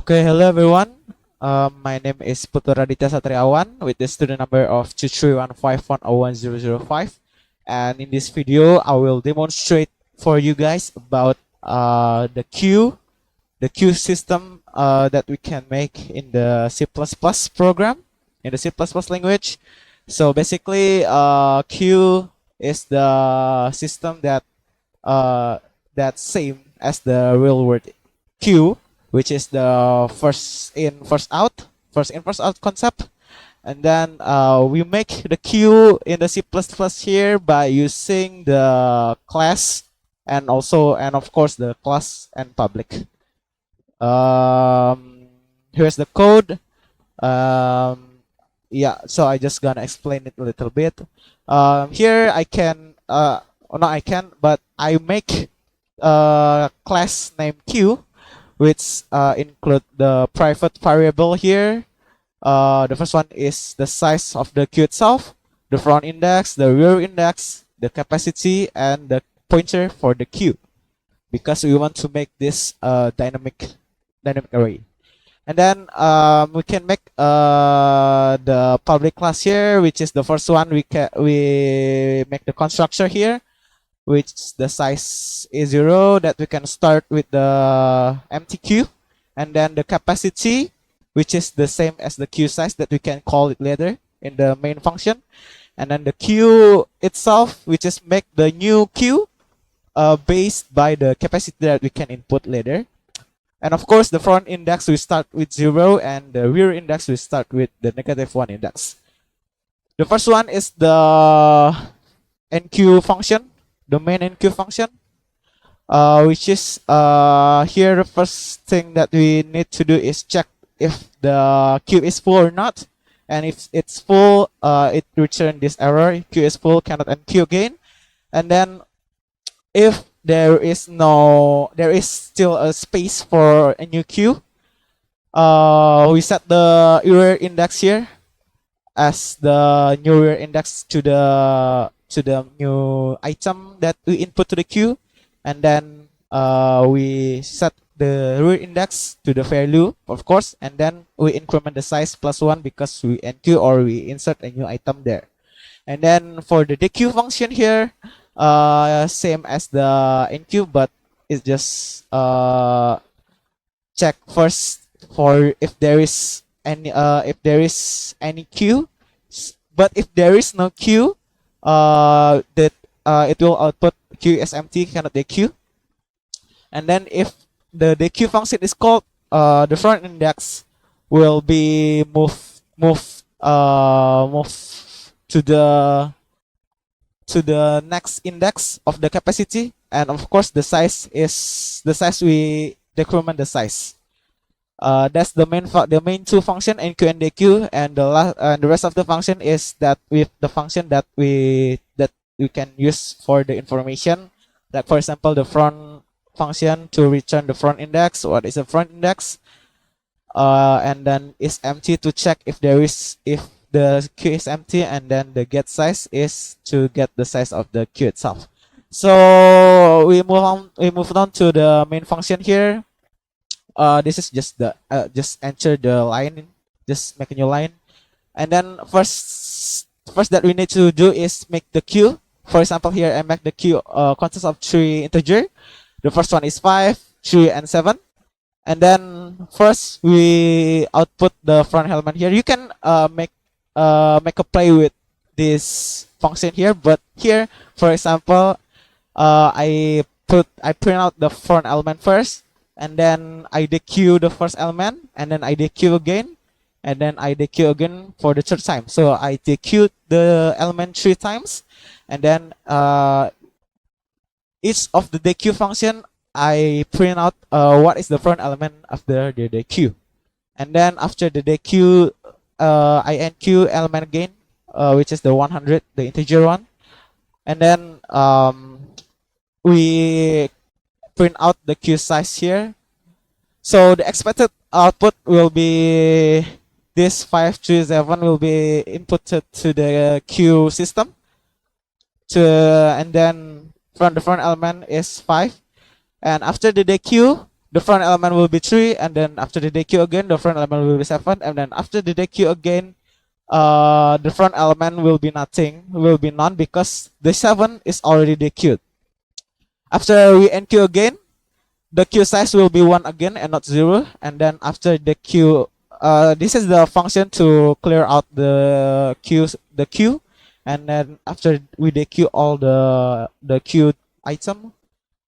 Okay, hello everyone. My name is Putu Raditia Satriawan with the student number of 23151010005. And in this video, I will demonstrate for you guys about the queue system that we can make in the C++ program, in the C++ language. So basically, queue is the system that's same as the real world queue, which is the first in first out concept. And then we make the queue in the C++ here by using the class and of course the class and public. Here's the code. Yeah, so I just gonna explain it a little bit. Here I can no I can, but I make a class named Q, which include the private variable here. The first one is the size of the queue itself, the front index, the rear index, the capacity, and the pointer for the queue, because we want to make this dynamic array. And then we can make the public class here, which is the first one. We make the constructor here, which the size is 0, that we can start with the empty queue, and then the capacity, which is the same as the queue size, that we can call it later in the main function. And then the queue itself, which is make the new queue based by the capacity that we can input later. And of course, the front index we start with 0, and the rear index we start with the -1 index. The first one is the enqueue function, the main enqueue function, which is here the first thing that we need to do is check if the queue is full or not. And if it's full, it returns this error: queue is full, cannot enqueue again. And then if there is still a space for a new queue, we set the rear index here as the new rear index to the new item that we input to the queue. And then we set the rear index to the value, of course, and then we increment the size +1 because we enqueue or we insert a new item there. And then for the dequeue function here, same as the enqueue, but it's just check first for if there is any queue. But if there is no queue, that it will output queue is empty, cannot dequeue. And then if the dequeue function is called, the front index will be moved to the next index of the capacity. And of course the size we decrement the size. That's the main two function, enqueue and dequeue. And the rest of the function is that with the function that we can use for the information. Like for example, the front function to return the front index. What is the front index? And then is empty to check if the queue is empty, and then the get size is to get the size of the queue itself. So we move on to the main function here. This is just just enter the line, just make a new line. And then first that we need to do is make the queue. For example, here I make the queue consists of 3 integer. The first one is 5, 3, and 7. And then first we output the front element here. You can make a play with this function here, but here, for example, I print out the front element first, and then I dequeue the first element, and then I dequeue again, and then I dequeue again for the third time. So I dequeue the element 3 times, and then each of the dequeue function I print out what is the front element after the dequeue. And then after the dequeue, I enqueue element again, which is the 100, the integer one. And then we print out the queue size here. So the expected output will be this 537 will be inputted to the queue system. And then from the front element is 5. And after the dequeue, the front element will be 3, and then after the deque again, the front element will be 7, and then after the deque again, the front element will be nothing, will be none, because the 7 is already dequeued. After we enqueue again, the queue size will be 1 again and not 0, and then after the queue, this is the function to clear out the queue, and then after we dequeue all the queued item,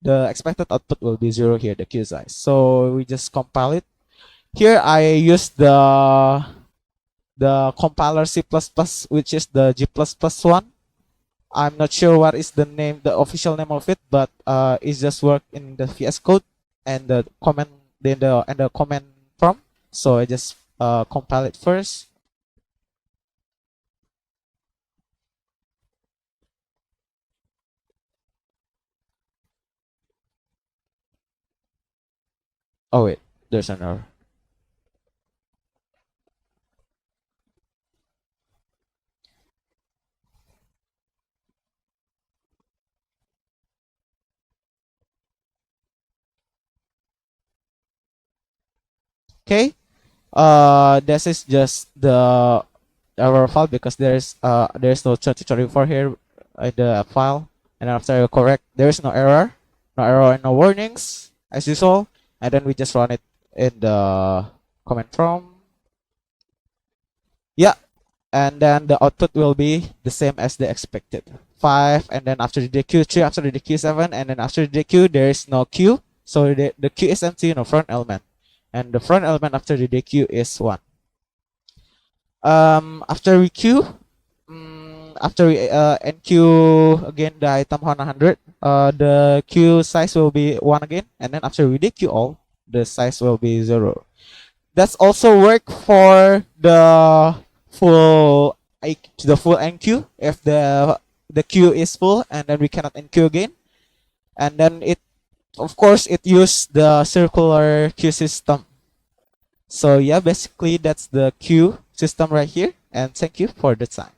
the expected output will be 0 here, the queue size. So we just compile it. Here I use the compiler C++, which is the G++ one. I'm not sure what is the name, the official name of it, but it just work in the VS Code and the command, and the command prompt. So I just compile it first. Oh wait, there's an error. Okay. This is just the error file, because there's no 2024 here in the file, and after I correct, there is no error, and no warnings as usual, and then we just run it in the command prompt. Yeah, and then the output will be the same as the expected 5, and then after the deque 3, after the deque 7, and then after the deque there is no queue, so the queue is empty, no front element, and the front element after the deque is 1. After we queue, after we enqueue again the item 100, the queue size will be 1 again, and then after we dequeue all, the size will be 0. That's also work for the full enqueue. If the queue is full and then we cannot enqueue again, and then it, of course, it use the circular queue system. So yeah, basically that's the queue system right here, and thank you for the time.